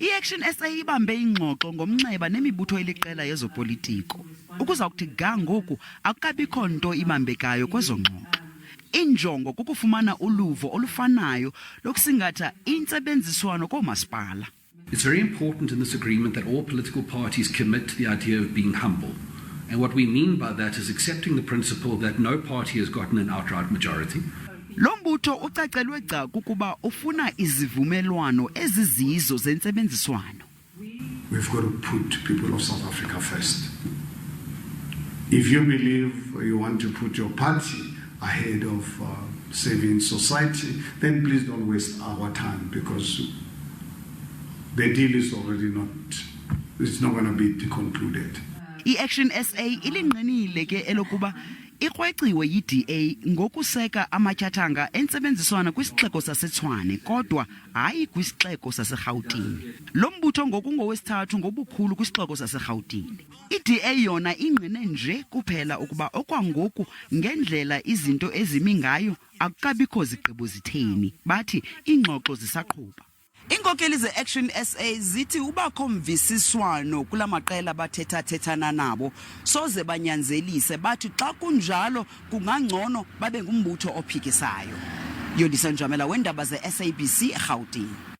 I-ActionSA ibambe ingxoxo ngomnxeba nemibutho eliqela yezopolitiko. Ukuza kuthi ga ngoku akukabikho nto ibambekayo kwezo ngxoxo. Injongo kukufumana uluvo olufanayo lokusingatha intsebenziswano koomasipala. It's very important in this agreement that all political parties commit to the idea of being humble. And what we mean by that is accepting the principle that no party has gotten an outright majority. Lo mbutho ucacelwe gca kukuba ufuna izivumelwano ezizizo zentsebenziswano. We've got to put people of South Africa first. If you believe you want to put your party ahead of saving society, then please don't waste our time, because the deal is already it's not going to be concluded. I-ActionSA ilinqinile ke elokuba ikrweciwe yiDA ngokuseka amatyathanga entsebenziswana kwisixeko saseTshwane kodwa hayi kwisixeko saseRhawutini. Lo mbutho ngokungowesithathu ngobukhulu kwisixeko saseRhawutini. iDA yona ingqine nje kuphela ukuba okwangoku ngendlela izinto ezimi ngayo akukabikho zigqibo zitheni. Bathi iingxoxo zisaqhuba. Inkokeli ze-ActionSA zithi ubakho mvisiswano kula maqela bathetha-thethana nabo soze banyanzelise bathi xa kunjalo kungangcono babe ngumbutho ophikisayo. Yolisa Njamela weendaba ze-SABC eGauteng.